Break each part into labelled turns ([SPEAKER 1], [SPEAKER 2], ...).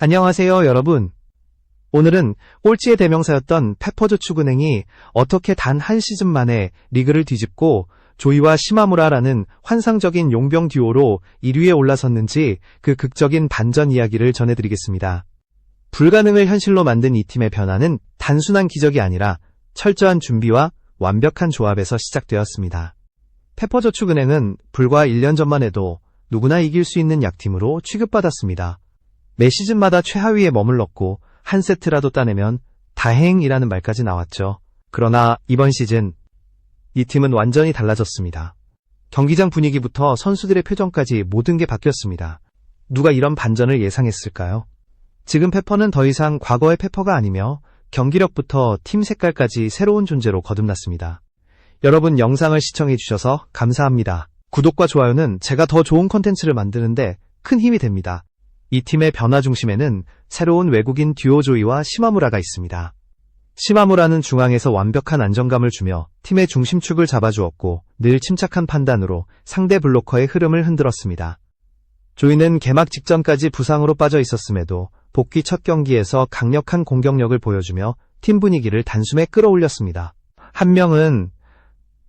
[SPEAKER 1] 안녕하세요, 여러분. 오늘은 꼴찌의 대명사였던 페퍼저축은행이 어떻게 단 한 시즌 만에 리그를 뒤집고 조이와 시마무라라는 환상적인 용병 듀오로 1위에 올라섰는지 그 극적인 반전 이야기를 전해드리겠습니다. 불가능을 현실로 만든 이 팀의 변화는 단순한 기적이 아니라 철저한 준비와 완벽한 조합에서 시작되었습니다. 페퍼저축은행은 불과 1년 전만 해도 누구나 이길 수 있는 약팀으로 취급받았습니다. 매 시즌마다 최하위에 머물렀고 한 세트라도 따내면 다행이라는 말까지 나왔죠. 그러나 이번 시즌 이 팀은 완전히 달라졌습니다. 경기장 분위기부터 선수들의 표정까지 모든 게 바뀌었습니다. 누가 이런 반전을 예상했을까요? 지금 페퍼는 더 이상 과거의 페퍼가 아니며 경기력부터 팀 색깔까지 새로운 존재로 거듭났습니다. 여러분, 영상을 시청해주셔서 감사합니다. 구독과 좋아요는 제가 더 좋은 콘텐츠를 만드는데 큰 힘이 됩니다. 이 팀의 변화 중심에는 새로운 외국인 듀오 조이와 시마무라가 있습니다. 시마무라는 중앙에서 완벽한 안정감을 주며 팀의 중심축을 잡아주었고 늘 침착한 판단으로 상대 블로커의 흐름을 흔들었습니다. 조이는 개막 직전까지 부상으로 빠져 있었음에도 복귀 첫 경기에서 강력한 공격력을 보여주며 팀 분위기를 단숨에 끌어올렸습니다. 한 명은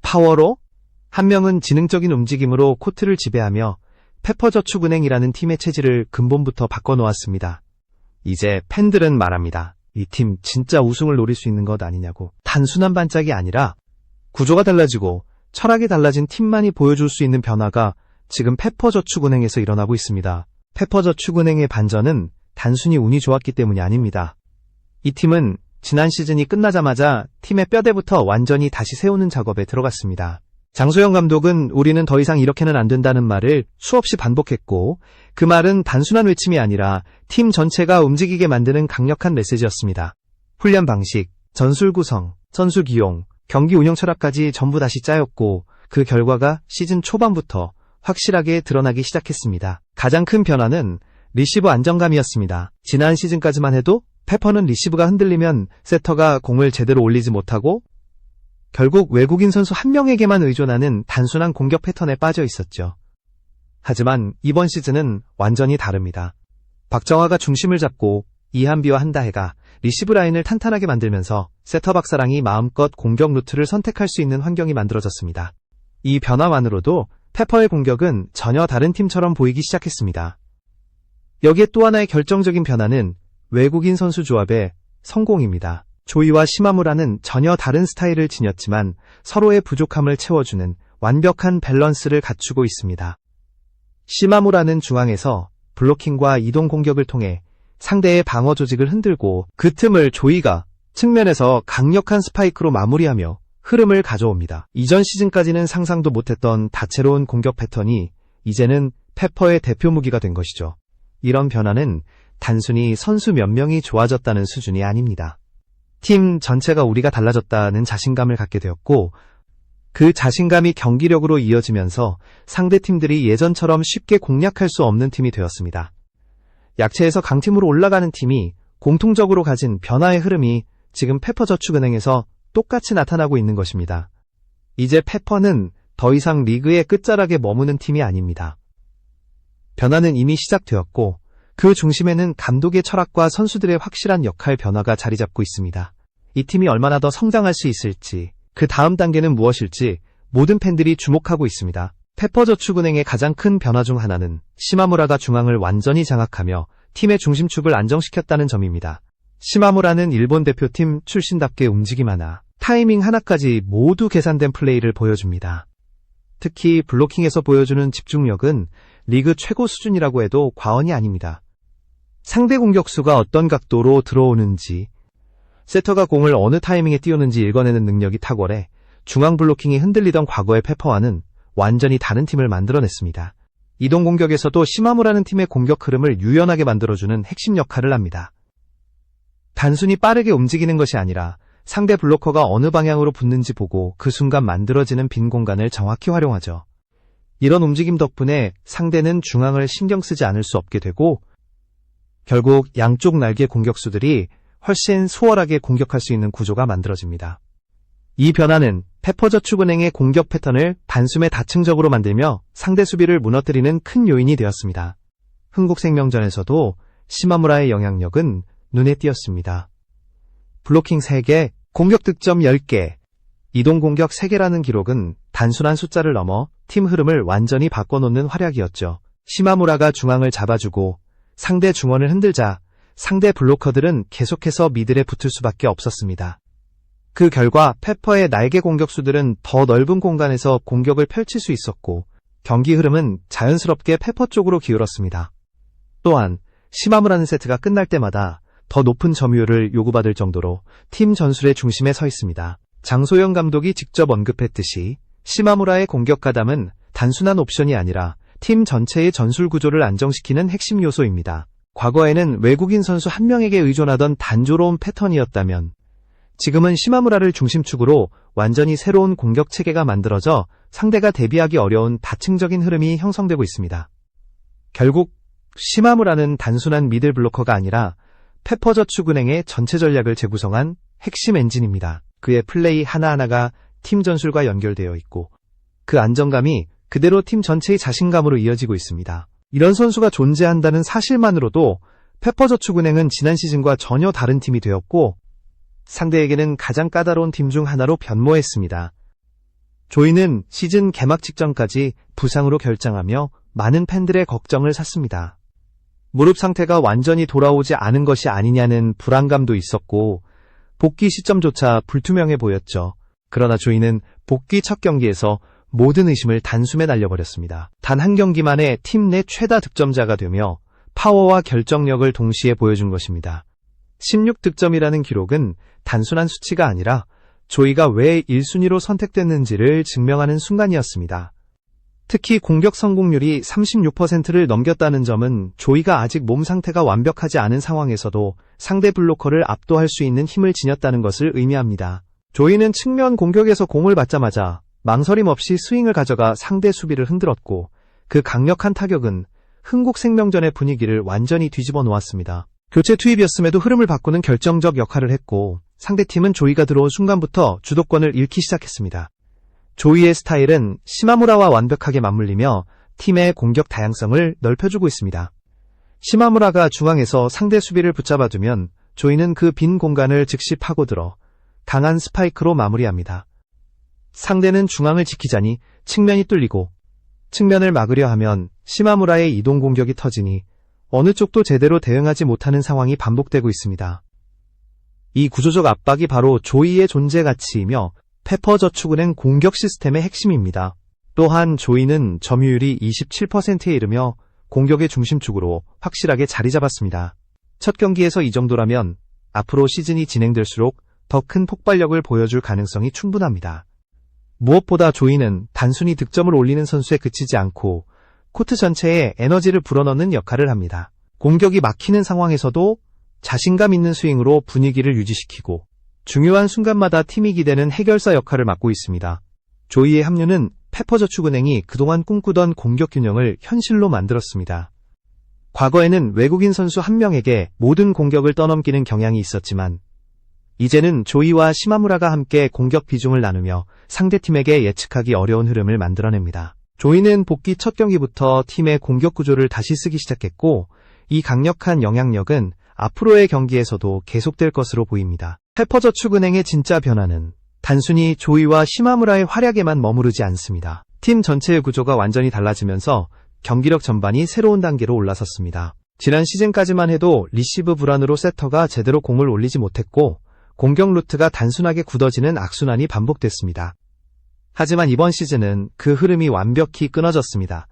[SPEAKER 1] 파워로, 한 명은 지능적인 움직임으로 코트를 지배하며 페퍼저축은행이라는 팀의 체질을 근본부터 바꿔놓았습니다. 이제 팬들은 말합니다. 이 팀 진짜 우승을 노릴 수 있는 것 아니냐고. 단순한 반짝이 아니라 구조가 달라지고 철학이 달라진 팀만이 보여줄 수 있는 변화가 지금 페퍼저축은행에서 일어나고 있습니다. 페퍼저축은행의 반전은 단순히 운이 좋았기 때문이 아닙니다. 이 팀은 지난 시즌이 끝나자마자 팀의 뼈대부터 완전히 다시 세우는 작업에 들어갔습니다. 장소영 감독은 우리는 더 이상 이렇게는 안 된다는 말을 수없이 반복했고 그 말은 단순한 외침이 아니라 팀 전체가 움직이게 만드는 강력한 메시지였습니다. 훈련 방식, 전술 구성, 선수 기용, 경기 운영 철학까지 전부 다시 짜였고 그 결과가 시즌 초반부터 확실하게 드러나기 시작했습니다. 가장 큰 변화는 리시브 안정감이었습니다. 지난 시즌까지만 해도 페퍼는 리시브가 흔들리면 세터가 공을 제대로 올리지 못하고 결국 외국인 선수 한 명에게만 의존하는 단순한 공격 패턴에 빠져 있었죠. 하지만 이번 시즌은 완전히 다릅니다. 박정화가 중심을 잡고 이한비와 한다해가 리시브 라인을 탄탄하게 만들면서 세터 박사랑이 마음껏 공격 루트를 선택할 수 있는 환경이 만들어졌습니다. 이 변화만으로도 페퍼의 공격은 전혀 다른 팀처럼 보이기 시작했습니다. 여기에 또 하나의 결정적인 변화는 외국인 선수 조합의 성공입니다. 조이와 시마무라는 전혀 다른 스타일을 지녔지만 서로의 부족함을 채워주는 완벽한 밸런스를 갖추고 있습니다. 시마무라는 중앙에서 블로킹과 이동 공격을 통해 상대의 방어 조직을 흔들고 그 틈을 조이가 측면에서 강력한 스파이크로 마무리하며 흐름을 가져옵니다. 이전 시즌까지는 상상도 못했던 다채로운 공격 패턴이 이제는 페퍼의 대표 무기가 된 것이죠. 이런 변화는 단순히 선수 몇 명이 좋아졌다는 수준이 아닙니다. 팀 전체가 우리가 달라졌다는 자신감을 갖게 되었고 그 자신감이 경기력으로 이어지면서 상대팀들이 예전처럼 쉽게 공략할 수 없는 팀이 되었습니다. 약체에서 강팀으로 올라가는 팀이 공통적으로 가진 변화의 흐름이 지금 페퍼저축은행에서 똑같이 나타나고 있는 것입니다. 이제 페퍼는 더 이상 리그의 끝자락에 머무는 팀이 아닙니다. 변화는 이미 시작되었고 그 중심에는 감독의 철학과 선수들의 확실한 역할 변화가 자리 잡고 있습니다. 이 팀이 얼마나 더 성장할 수 있을지, 그 다음 단계는 무엇일지 모든 팬들이 주목하고 있습니다. 페퍼저축은행의 가장 큰 변화 중 하나는 시마무라가 중앙을 완전히 장악하며 팀의 중심축을 안정시켰다는 점입니다. 시마무라는 일본 대표팀 출신답게 움직임 하나, 타이밍 하나까지 모두 계산된 플레이를 보여줍니다. 특히 블로킹에서 보여주는 집중력은 리그 최고 수준이라고 해도 과언이 아닙니다. 상대 공격수가 어떤 각도로 들어오는지, 세터가 공을 어느 타이밍에 띄우는지 읽어내는 능력이 탁월해 중앙 블로킹이 흔들리던 과거의 페퍼와는 완전히 다른 팀을 만들어냈습니다. 이동 공격에서도 시마무라는 팀의 공격 흐름을 유연하게 만들어주는 핵심 역할을 합니다. 단순히 빠르게 움직이는 것이 아니라 상대 블로커가 어느 방향으로 붙는지 보고 그 순간 만들어지는 빈 공간을 정확히 활용하죠. 이런 움직임 덕분에 상대는 중앙을 신경 쓰지 않을 수 없게 되고 결국 양쪽 날개 공격수들이 훨씬 수월하게 공격할 수 있는 구조가 만들어집니다. 이 변화는 페퍼저축은행의 공격 패턴을 단숨에 다층적으로 만들며 상대 수비를 무너뜨리는 큰 요인이 되었습니다. 흥국생명전에서도 시마무라의 영향력은 눈에 띄었습니다. 블로킹 3개, 공격 득점 10개, 이동 공격 3개라는 기록은 단순한 숫자를 넘어 팀 흐름을 완전히 바꿔놓는 활약이었죠. 시마무라가 중앙을 잡아주고 상대 중원을 흔들자 상대 블로커들은 계속해서 미들에 붙을 수밖에 없었습니다. 그 결과 페퍼의 날개 공격수들은 더 넓은 공간에서 공격을 펼칠 수 있었고 경기 흐름은 자연스럽게 페퍼 쪽으로 기울었습니다. 또한 시마무라는 세트가 끝날 때마다 더 높은 점유율을 요구받을 정도로 팀 전술의 중심에 서 있습니다. 장소영 감독이 직접 언급했듯이 시마무라의 공격 가담은 단순한 옵션이 아니라 팀 전체의 전술 구조를 안정시키는 핵심 요소입니다. 과거에는 외국인 선수 한 명에게 의존하던 단조로운 패턴이었다면 지금은 시마무라를 중심축으로 완전히 새로운 공격 체계가 만들어져 상대가 대비하기 어려운 다층적인 흐름이 형성되고 있습니다. 결국 시마무라는 단순한 미들 블로커가 아니라 페퍼저축은행의 전체 전략을 재구성한 핵심 엔진입니다. 그의 플레이 하나하나가 팀 전술과 연결되어 있고 그 안정감이 그대로 팀 전체의 자신감으로 이어지고 있습니다. 이런 선수가 존재한다는 사실만으로도 페퍼저축은행은 지난 시즌과 전혀 다른 팀이 되었고 상대에게는 가장 까다로운 팀 중 하나로 변모했습니다. 조이는 시즌 개막 직전까지 부상으로 결장하며 많은 팬들의 걱정을 샀습니다. 무릎 상태가 완전히 돌아오지 않은 것이 아니냐는 불안감도 있었고 복귀 시점조차 불투명해 보였죠. 그러나 조이는 복귀 첫 경기에서 모든 의심을 단숨에 날려버렸습니다. 단 한 경기만에 팀 내 최다 득점자가 되며 파워와 결정력을 동시에 보여준 것입니다. 16득점이라는 기록은 단순한 수치가 아니라 조이가 왜 1순위로 선택됐는지를 증명하는 순간이었습니다. 특히 공격 성공률이 36%를 넘겼다는 점은 조이가 아직 몸 상태가 완벽하지 않은 상황에서도 상대 블로커를 압도할 수 있는 힘을 지녔다는 것을 의미합니다. 조이는 측면 공격에서 공을 받자마자 망설임 없이 스윙을 가져가 상대 수비를 흔들었고 그 강력한 타격은 흥국생명전의 분위기를 완전히 뒤집어 놓았습니다. 교체 투입이었음에도 흐름을 바꾸는 결정적 역할을 했고 상대팀은 조이가 들어온 순간부터 주도권을 잃기 시작했습니다. 조이의 스타일은 시마무라와 완벽하게 맞물리며 팀의 공격 다양성을 넓혀주고 있습니다. 시마무라가 중앙에서 상대 수비를 붙잡아두면 조이는 그 빈 공간을 즉시 파고들어 강한 스파이크로 마무리합니다. 상대는 중앙을 지키자니 측면이 뚫리고 측면을 막으려 하면 시마무라의 이동 공격이 터지니 어느 쪽도 제대로 대응하지 못하는 상황이 반복되고 있습니다. 이 구조적 압박이 바로 조이의 존재 가치이며 페퍼저축은행 공격 시스템의 핵심입니다. 또한 조이는 점유율이 27%에 이르며 공격의 중심축으로 확실하게 자리 잡았습니다. 첫 경기에서 이 정도라면 앞으로 시즌이 진행될수록 더 큰 폭발력을 보여줄 가능성이 충분합니다. 무엇보다 조이는 단순히 득점을 올리는 선수에 그치지 않고 코트 전체에 에너지를 불어넣는 역할을 합니다. 공격이 막히는 상황에서도 자신감 있는 스윙으로 분위기를 유지시키고 중요한 순간마다 팀이 기대는 해결사 역할을 맡고 있습니다. 조이의 합류는 페퍼저축은행이 그동안 꿈꾸던 공격 균형을 현실로 만들었습니다. 과거에는 외국인 선수 한 명에게 모든 공격을 떠넘기는 경향이 있었지만 이제는 조이와 시마무라가 함께 공격 비중을 나누며 상대팀에게 예측하기 어려운 흐름을 만들어냅니다. 조이는 복귀 첫 경기부터 팀의 공격 구조를 다시 쓰기 시작했고 이 강력한 영향력은 앞으로의 경기에서도 계속될 것으로 보입니다. 페퍼저축은행의 진짜 변화는 단순히 조이와 시마무라의 활약에만 머무르지 않습니다. 팀 전체의 구조가 완전히 달라지면서 경기력 전반이 새로운 단계로 올라섰습니다. 지난 시즌까지만 해도 리시브 불안으로 세터가 제대로 공을 올리지 못했고 공격 루트가 단순하게 굳어지는 악순환이 반복됐습니다. 하지만 이번 시즌은 그 흐름이 완벽히 끊어졌습니다.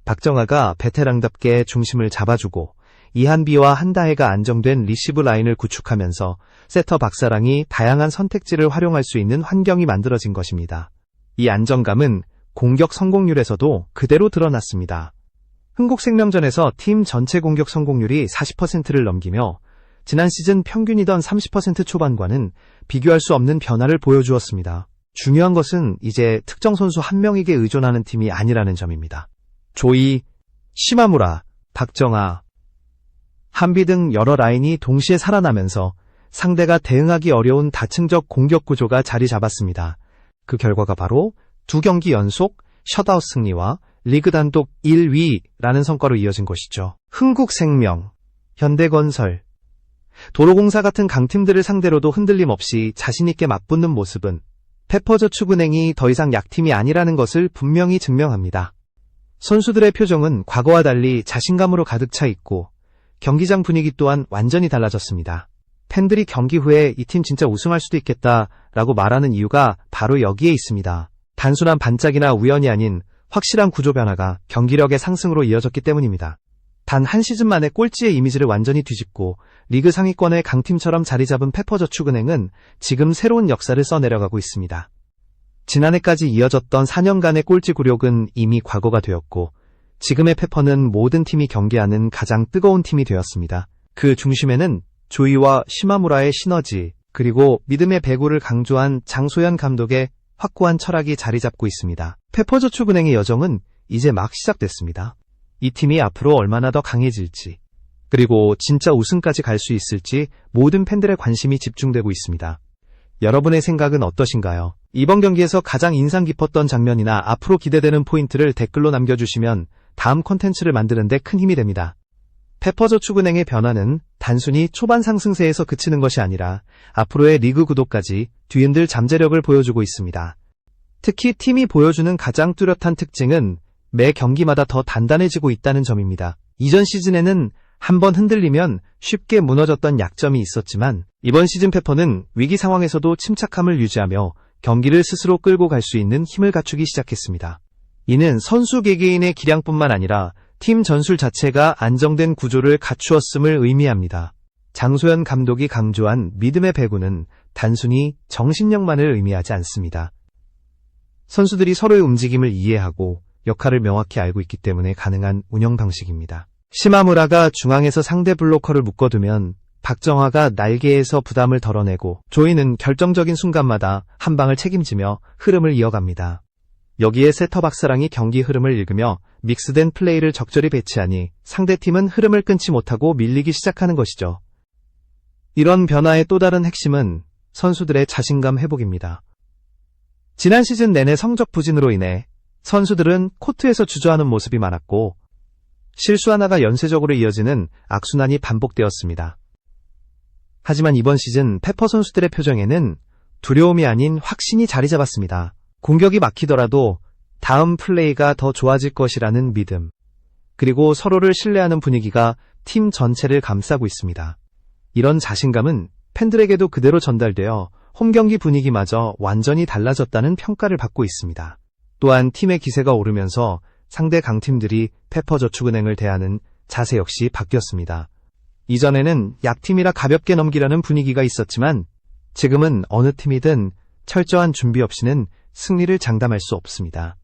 [SPEAKER 1] 박정아가 베테랑답게 중심을 잡아주고 이한비와 한다혜가 안정된 리시브 라인을 구축하면서 세터 박사랑이 다양한 선택지를 활용할 수 있는 환경이 만들어진 것입니다. 이 안정감은 공격 성공률에서도 그대로 드러났습니다. 흥국생명전에서 팀 전체 공격 성공률이 40%를 넘기며 지난 시즌 평균이던 30% 초반과는 비교할 수 없는 변화를 보여주었습니다. 중요한 것은 이제 특정 선수 한 명에게 의존하는 팀이 아니라는 점입니다. 조이, 시마무라, 박정아, 한비 등 여러 라인이 동시에 살아나면서 상대가 대응하기 어려운 다층적 공격 구조가 자리 잡았습니다. 그 결과가 바로 2경기 연속 셧아웃 승리와 리그 단독 1위라는 성과로 이어진 것이죠. 흥국생명, 현대건설, 도로공사 같은 강팀들을 상대로도 흔들림 없이 자신있게 맞붙는 모습은 페퍼저축은행이 더 이상 약팀이 아니라는 것을 분명히 증명합니다. 선수들의 표정은 과거와 달리 자신감으로 가득 차 있고 경기장 분위기 또한 완전히 달라졌습니다. 팬들이 경기 후에 이 팀 진짜 우승할 수도 있겠다라고 말하는 이유가 바로 여기에 있습니다. 단순한 반짝이나 우연이 아닌 확실한 구조 변화가 경기력의 상승으로 이어졌기 때문입니다. 단 한 시즌 만에 꼴찌의 이미지를 완전히 뒤집고 리그 상위권의 강팀처럼 자리 잡은 페퍼저축은행은 지금 새로운 역사를 써내려가고 있습니다. 지난해까지 이어졌던 4년간의 꼴찌 굴욕은 이미 과거가 되었고 지금의 페퍼는 모든 팀이 경계하는 가장 뜨거운 팀이 되었습니다. 그 중심에는 조이와 시마무라의 시너지, 그리고 믿음의 배구를 강조한 장소연 감독의 확고한 철학이 자리 잡고 있습니다. 페퍼저축은행의 여정은 이제 막 시작됐습니다. 이 팀이 앞으로 얼마나 더 강해질지, 그리고 진짜 우승까지 갈 수 있을지 모든 팬들의 관심이 집중되고 있습니다. 여러분의 생각은 어떠신가요? 이번 경기에서 가장 인상 깊었던 장면이나 앞으로 기대되는 포인트를 댓글로 남겨주시면 다음 콘텐츠를 만드는 데 큰 힘이 됩니다. 페퍼저축은행의 변화는 단순히 초반 상승세에서 그치는 것이 아니라 앞으로의 리그 구도까지 뒤흔들 잠재력을 보여주고 있습니다. 특히 팀이 보여주는 가장 뚜렷한 특징은 매 경기마다 더 단단해지고 있다는 점입니다. 이전 시즌에는 한번 흔들리면 쉽게 무너졌던 약점이 있었지만 이번 시즌 페퍼는 위기 상황에서도 침착함을 유지하며 경기를 스스로 끌고 갈 수 있는 힘을 갖추기 시작했습니다. 이는 선수 개개인의 기량뿐만 아니라 팀 전술 자체가 안정된 구조를 갖추었음을 의미합니다. 장소연 감독이 강조한 믿음의 배구는 단순히 정신력만을 의미하지 않습니다. 선수들이 서로의 움직임을 이해하고 역할을 명확히 알고 있기 때문에 가능한 운영 방식입니다. 시마무라가 중앙에서 상대 블로커를 묶어두면 박정화가 날개에서 부담을 덜어내고 조이는 결정적인 순간마다 한 방을 책임지며 흐름을 이어갑니다. 여기에 세터 박사랑이 경기 흐름을 읽으며 믹스된 플레이를 적절히 배치하니 상대팀은 흐름을 끊지 못하고 밀리기 시작하는 것이죠. 이런 변화의 또 다른 핵심은 선수들의 자신감 회복입니다. 지난 시즌 내내 성적 부진으로 인해 선수들은 코트에서 주저하는 모습이 많았고 실수 하나가 연쇄적으로 이어지는 악순환이 반복되었습니다. 하지만 이번 시즌 페퍼 선수들의 표정에는 두려움이 아닌 확신이 자리 잡았습니다. 공격이 막히더라도 다음 플레이가 더 좋아질 것이라는 믿음, 그리고 서로를 신뢰하는 분위기가 팀 전체를 감싸고 있습니다. 이런 자신감은 팬들에게도 그대로 전달되어 홈경기 분위기마저 완전히 달라졌다는 평가를 받고 있습니다. 또한 팀의 기세가 오르면서 상대 강팀들이 페퍼저축은행을 대하는 자세 역시 바뀌었습니다. 이전에는 약팀이라 가볍게 넘기라는 분위기가 있었지만 지금은 어느 팀이든 철저한 준비 없이는 승리를 장담할 수 없습니다.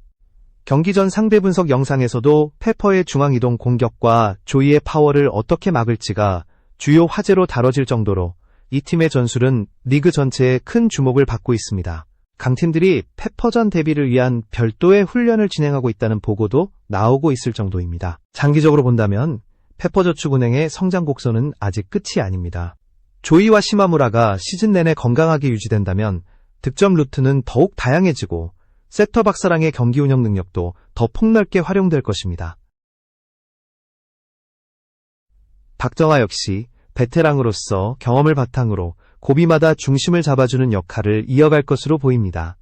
[SPEAKER 1] 경기 전 상대 분석 영상에서도 페퍼의 중앙이동 공격과 조이의 파워를 어떻게 막을지가 주요 화제로 다뤄질 정도로 이 팀의 전술은 리그 전체에 큰 주목을 받고 있습니다. 강팀들이 페퍼전 대비를 위한 별도의 훈련을 진행하고 있다는 보고도 나오고 있을 정도입니다. 장기적으로 본다면 페퍼저축은행의 성장 곡선은 아직 끝이 아닙니다. 조이와 시마무라가 시즌 내내 건강하게 유지된다면 득점 루트는 더욱 다양해지고 세터 박사랑의 경기 운영 능력도 더 폭넓게 활용될 것입니다. 박정화 역시 베테랑으로서 경험을 바탕으로 고비마다 중심을 잡아주는 역할을 이어갈 것으로 보입니다.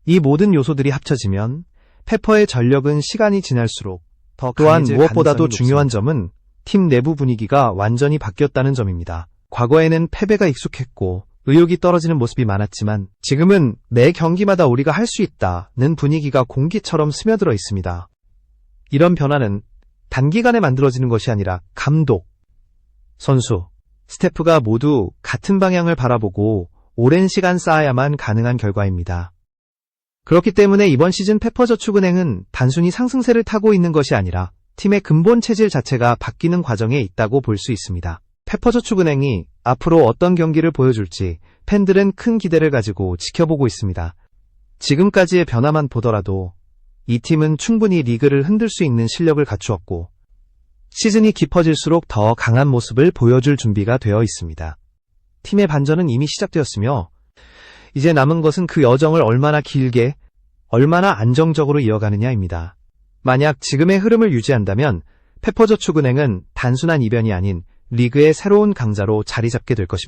[SPEAKER 1] 이 모든 요소들이 합쳐지면 페퍼의 전력은 시간이 지날수록 더 또한 무엇보다도 중요한 점은 팀 내부 분위기가 완전히 바뀌었다는 점입니다. 과거에는 패배가 익숙했고 의욕이 떨어지는 모습이 많았지만 지금은 매 경기마다 우리가 할 수 있다는 분위기가 공기처럼 스며들어 있습니다. 이런 변화는 단기간에 만들어지는 것이 아니라 감독, 선수, 스태프가 모두 같은 방향을 바라보고 오랜 시간 쌓아야만 가능한 결과입니다. 그렇기 때문에 이번 시즌 페퍼저축은행은 단순히 상승세를 타고 있는 것이 아니라 팀의 근본 체질 자체가 바뀌는 과정에 있다고 볼 수 있습니다. 페퍼저축은행이 앞으로 어떤 경기를 보여줄지 팬들은 큰 기대를 가지고 지켜보고 있습니다. 지금까지의 변화만 보더라도 이 팀은 충분히 리그를 흔들 수 있는 실력을 갖추었고 시즌이 깊어질수록 더 강한 모습을 보여줄 준비가 되어 있습니다. 팀의 반전은 이미 시작되었으며 이제 남은 것은 그 여정을 얼마나 길게, 얼마나 안정적으로 이어가느냐입니다. 만약 지금의 흐름을 유지한다면 페퍼저축은행은 단순한 이변이 아닌 리그의 새로운 강자로 자리 잡게 될 것입니다.